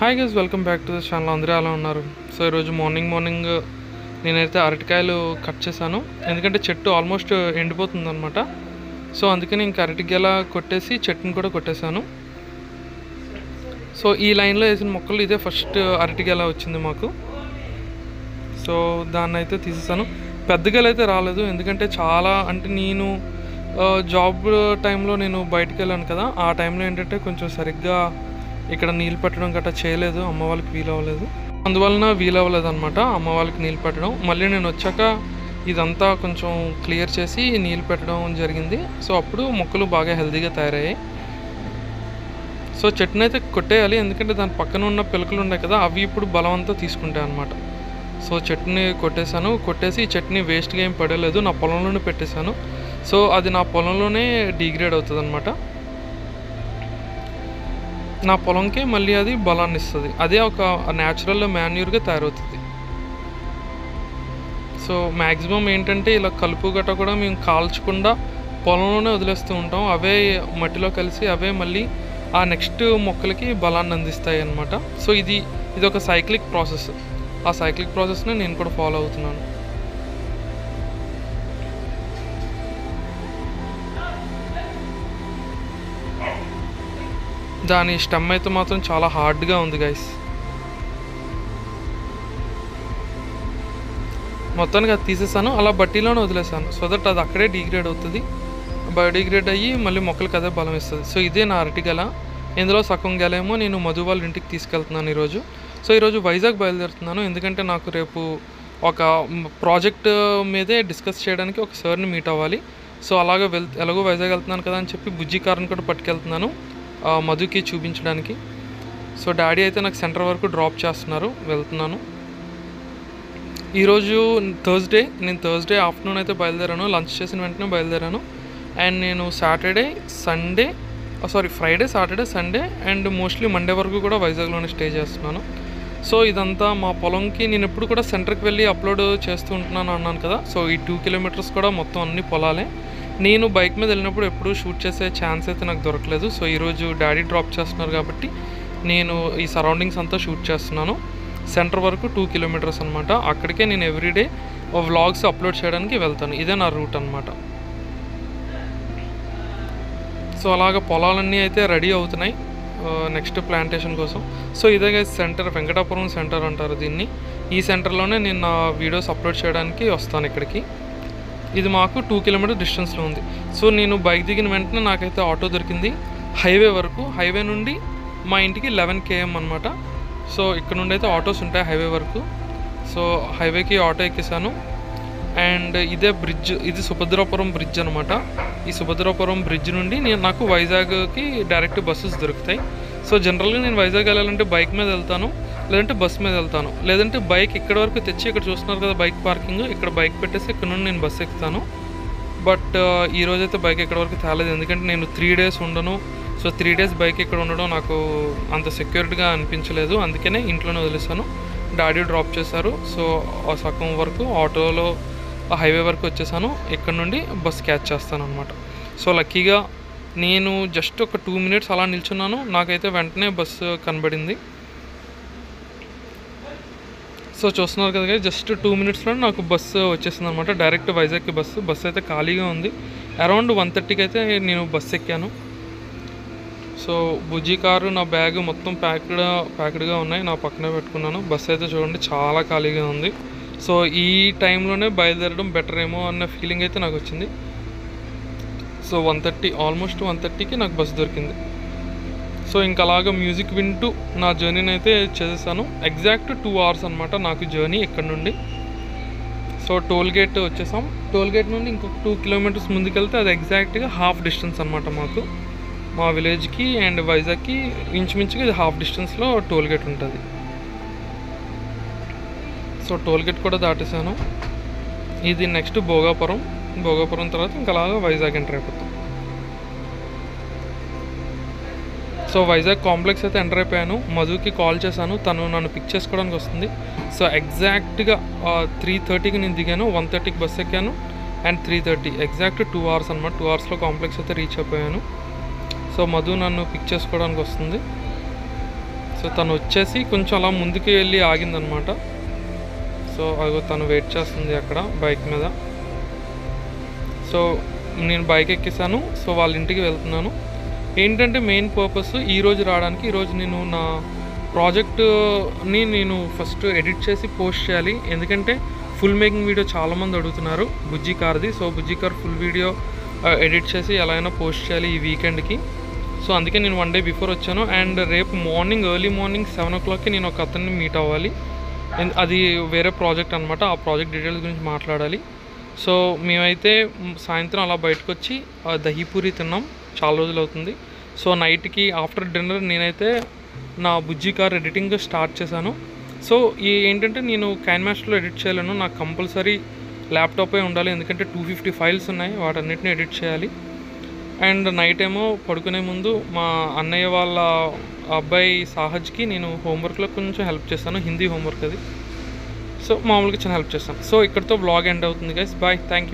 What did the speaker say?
Hi guys, welcome back to the channel. అందరూ అలా ఉన్నారు. సో ఈరోజు మార్నింగ్ నేనైతే అరటికాయలు కట్ చేశాను. ఎందుకంటే చెట్టు ఆల్మోస్ట్ ఎండిపోతుంది అనమాట. సో అందుకని ఇంక అరటి గెల కొట్టేసి చెట్టుని కూడా కొట్టేశాను. సో ఈ లైన్లో వేసిన మొక్కలు ఇదే ఫస్ట్ అరటి గెల వచ్చింది మాకు. సో దాన్ని అయితే తీసేసాను. పెద్ద గెల అయితే రాలేదు, ఎందుకంటే చాలా అంటే నేను జాబ్ టైంలో నేను బయటకు వెళ్ళాను కదా, ఆ టైంలో ఏంటంటే కొంచెం సరిగ్గా ఇక్కడ నీళ్ళు పెట్టడం గట్రా చేయలేదు, అమ్మ వాళ్ళకి వీలవ్వలేదు. అందువలన వీలవ్వలేదు అనమాట అమ్మ వాళ్ళకి నీళ్ళు పెట్టడం. మళ్ళీ నేను వచ్చాక ఇదంతా కొంచెం క్లియర్ చేసి నీళ్ళు పెట్టడం జరిగింది. సో అప్పుడు మొక్కలు బాగా హెల్తీగా తయారయ్యాయి. సో చెట్టుని అయితే కొట్టేయాలి, ఎందుకంటే దాని పక్కన ఉన్న పిలకలు ఉన్నాయి కదా, అవి ఇప్పుడు బలం అంతా తీసుకుంటాయి అనమాట. సో చెట్టుని కొట్టేసి ఈ చెట్టుని వేస్ట్గా ఏం పడలేదు, నా పొలంలోనే పెట్టేశాను. సో అది నా పొలంలోనే డిగ్రేడ్ అవుతుంది అనమాట. నా పొలంకి మళ్ళీ అది బలాన్ని ఇస్తుంది. అదే ఒక న్యాచురల్ మాన్యూర్గా తయారవుతుంది. సో మ్యాక్సిమం ఏంటంటే ఇలా కలుపు గట్ట కూడా మేము కాల్చకుండా పొలంలోనే వదిలేస్తూ ఉంటాం. అవే మట్టిలో కలిసి అవే మళ్ళీ ఆ నెక్స్ట్ మొక్కలకి బలాన్ని అందిస్తాయి అన్నమాట. సో ఇది ఒక సైక్లిక్ ప్రాసెస్. ఆ సైక్లిక్ ప్రాసెస్ని నేను కూడా ఫాలో అవుతున్నాను. దాని స్టెమ్ అయితే మాత్రం చాలా హార్డ్గా ఉంది గైస్. మొత్తానికి అది తీసేసాను, అలా బట్టీలోనే వదిలేసాను. సో దట్ అది అక్కడే డిగ్రేడ్ అవుతుంది. బయోడిగ్రేడ్ అయ్యి మళ్ళీ మొక్కలకి అదే బలం ఇస్తుంది. సో ఇదే నా అరటి గెల. ఇందులో సగం గెలేమో నేను మధు వాళ్ళ ఇంటికి తీసుకెళ్తున్నాను ఈరోజు. సో ఈరోజు వైజాగ్ బయలుదేరుతున్నాను, ఎందుకంటే నాకు రేపు ఒక ప్రాజెక్ట్ మీదే డిస్కస్ చేయడానికి ఒక సార్ని మీట్ అవ్వాలి. సో ఎలాగో వైజాగ్ వెళ్తున్నాను కదా అని చెప్పి బుజ్జి కార్ని కూడా పట్టుకెళ్తున్నాను మధుకి చూపించడానికి. సో డాడీ అయితే నాకు సెంటర్ వరకు డ్రాప్ చేస్తున్నారు, వెళ్తున్నాను. ఈరోజు నేను థర్స్డే ఆఫ్టర్నూన్ అయితే బయలుదేరాను, లంచ్ చేసిన వెంటనే బయలుదేరాను. అండ్ నేను Friday Saturday Sunday and mostly Monday వరకు కూడా వైజాగ్లోనే స్టే చేస్తున్నాను. సో ఇదంతా మా పొలంకి నేను ఎప్పుడు కూడా సెంటర్కి వెళ్ళి అప్లోడ్ చేస్తూ ఉంటున్నాను అన్నాను కదా. సో ఈ 2 కిలోమీటర్స్ కూడా మొత్తం అన్ని పొలాలే. నేను బైక్ మీద వెళ్ళినప్పుడు ఎప్పుడూ షూట్ చేసే ఛాన్స్ అయితే నాకు దొరకలేదు. సో ఈరోజు డాడీ డ్రాప్ చేస్తున్నారు కాబట్టి నేను ఈ సరౌండింగ్స్ అంతా షూట్ చేస్తున్నాను. సెంటర్ వరకు 2 కిలోమీటర్స్ అనమాట. అక్కడికే నేను ఎవ్రీడే వ్లాగ్స్ అప్లోడ్ చేయడానికి వెళ్తాను. ఇదే నా రూట్ అనమాట. సో అలాగ పొలాలన్నీ అయితే రెడీ అవుతున్నాయి నెక్స్ట్ ప్లాంటేషన్ కోసం. సో ఇదే సెంటర్, వెంకటాపురం సెంటర్ అంటారు దీన్ని. ఈ సెంటర్లోనే నేను నా వీడియోస్ అప్లోడ్ చేయడానికి వస్తాను ఇక్కడికి. ఇది మాకు 2 కిలోమీటర్ డిస్టెన్స్లో ఉంది. సో నేను బైక్ దిగిన వెంటనే నాకైతే ఆటో దొరికింది హైవే వరకు. హైవే నుండి మా ఇంటికి 11 km అనమాట. సో ఇక్కడ నుండి అయితే ఆటోస్ ఉంటాయి హైవే వరకు. సో హైవేకి ఆటో ఎక్కేసాను. అండ్ ఇదే బ్రిడ్జ్, ఇది సుభద్రాపురం బ్రిడ్జ్ అనమాట. ఈ సుభద్రాపురం బ్రిడ్జ్ నుండి నాకు వైజాగ్కి డైరెక్ట్ బస్సెస్ దొరుకుతాయి. సో జనరల్గా నేను వైజాగ్ వెళ్ళాలంటే బైక్ మీద వెళ్తాను, లేదంటే బస్ మీద వెళ్తాను. లేదంటే బైక్ ఇక్కడ వరకు తెచ్చి, ఇక్కడ చూస్తున్నారు కదా బైక్ పార్కింగ్, ఇక్కడ బైక్ పెట్టేసి ఇక్కడ నుండి నేను బస్సు ఎక్కుతాను. బట్ ఈరోజైతే బైక్ ఇక్కడ వరకు తేలేదు, ఎందుకంటే నేను 3 days ఉండను. సో 3 days బైక్ ఇక్కడ ఉండడం నాకు అంత సెక్యూరిటీగా అనిపించలేదు, అందుకనే ఇంట్లోనే వదిలేసాను. డాడీ డ్రాప్ చేశారు. సో సగం వరకు ఆటోలో హైవే వరకు వచ్చేసాను. ఇక్కడ నుండి బస్ క్యాచ్ చేస్తాను అనమాట. సో లక్కీగా నేను జస్ట్ ఒక 2 minutes అలా నిల్చున్నాను, నాకైతే వెంటనే బస్సు కనబడింది. సో చూస్తున్నారు కదా, జస్ట్ 2 minutesలో నాకు బస్సు వచ్చేసింది అనమాట, డైరెక్ట్ వైజాగ్కి బస్సు అయితే ఖాళీగా ఉంది. అరౌండ్ 1:30కి అయితే నేను బస్సు ఎక్కాను. సో బుజ్జి కారు, నా బ్యాగ్ మొత్తం ప్యాక్డ్గా ఉన్నాయి, నా పక్కనే పెట్టుకున్నాను. బస్సు అయితే చూడండి చాలా ఖాళీగా ఉంది. సో ఈ టైంలోనే బయలుదేరడం బెటర్ ఏమో అన్న ఫీలింగ్ అయితే నాకు వచ్చింది. సో ఆల్మోస్ట్ 1:30కి నాకు బస్సు దొరికింది. సో ఇంకా అలాగా మ్యూజిక్ వింటూ నా జర్నీని అయితే చేసేసాను. ఎగ్జాక్ట్ 2 hours అనమాట నాకు జర్నీ ఇక్కడ నుండి. సో టోల్ గేట్ వచ్చేసాం. టోల్ గేట్ నుండి ఇంకొక 2 kilometers ముందుకెళ్తే అది ఎగ్జాక్ట్గా హాఫ్ డిస్టెన్స్ అనమాట మాకు. మా విలేజ్కి అండ్ వైజాగ్కి ఇంచుమించుగా ఇది హాఫ్ డిస్టెన్స్లో టోల్ గేట్ ఉంటుంది. సో టోల్ గేట్ కూడా దాటేసాను. ఇది నెక్స్ట్ భోగాపురం తర్వాత ఇంకా అలాగా వైజాగ్ ఎంటర్ అయిపోతాం. సో వైజాగ్ కాంప్లెక్స్ అయితే ఎంటర్ అయిపోయాను. మధుకి కాల్ చేశాను, తను నన్ను పిక్ చేసుకోవడానికి వస్తుంది. సో ఎగ్జాక్ట్గా 3:30కి నేను దిగాను, 1:30కి బస్ ఎక్కాను. అండ్ 3:30 ఎగ్జాక్ట్ 2 hours అనమాట. 2 hours కాంప్లెక్స్ అయితే రీచ్ అయిపోయాను. సో మధు నన్ను పిక్ చేసుకోవడానికి వస్తుంది. సో తను వచ్చేసి కొంచెం అలా ముందుకు వెళ్ళి ఆగిందనమాట. సో అదిగో తను వెయిట్ చేస్తుంది అక్కడ బైక్ మీద. సో నేను బైక్ ఎక్కేసాను. సో వాళ్ళ ఇంటికి వెళ్తున్నాను. ఏంటంటే మెయిన్ పర్పస్ ఈరోజు రావడానికి, ఈరోజు నేను నా ప్రాజెక్ట్ని నేను ఫస్ట్ ఎడిట్ చేసి పోస్ట్ చేయాలి. ఎందుకంటే ఫుల్ మేకింగ్ వీడియో చాలామంది అడుగుతున్నారు బుజ్జి కార్ది. సో బుజ్జి కార్ ఫుల్ వీడియో ఎడిట్ చేసి ఎలా అయినా పోస్ట్ చేయాలి ఈ వీకెండ్కి. సో అందుకే నేను 1 డే బిఫోర్ వచ్చాను. అండ్ రేపు మార్నింగ్ ఎర్లీ మార్నింగ్ 7 o'clockకి నేను ఒక అతన్ని మీట్ అవ్వాలి. అది వేరే ప్రాజెక్ట్ అనమాట. ఆ ప్రాజెక్ట్ డీటెయిల్స్ గురించి మాట్లాడాలి. సో మేమైతే సాయంత్రం అలా బయటకు వచ్చి దహీపూరి తిన్నాం. చాలా రోజులు అవుతుంది. సో నైట్కి ఆఫ్టర్ డిన్నర్ నేనైతే నా బుజ్జి కార్ ఎడిటింగ్ స్టార్ట్ చేశాను. సో ఏంటంటే నేను కైన్మాస్టర్లో ఎడిట్ చేయలేను. నాకు కంపల్సరీ ల్యాప్టాపే ఉండాలి. ఎందుకంటే 250 ఫైల్స్ ఉన్నాయి, వాటన్నిటిని ఎడిట్ చేయాలి. అండ్ నైట్ ఏమో పడుకునే ముందు మా అన్నయ్య వాళ్ళ అబ్బాయి సాహజ్కి నేను హోంవర్క్లో కొంచెం హెల్ప్ చేస్తాను. హిందీ హోంవర్క్ అది. సో మామూలుగా చిన్న హెల్ప్ చేస్తాను. సో ఇక్కడితో బ్లాగ్ ఎండ్ అవుతుంది గైస్. Bye, thank you.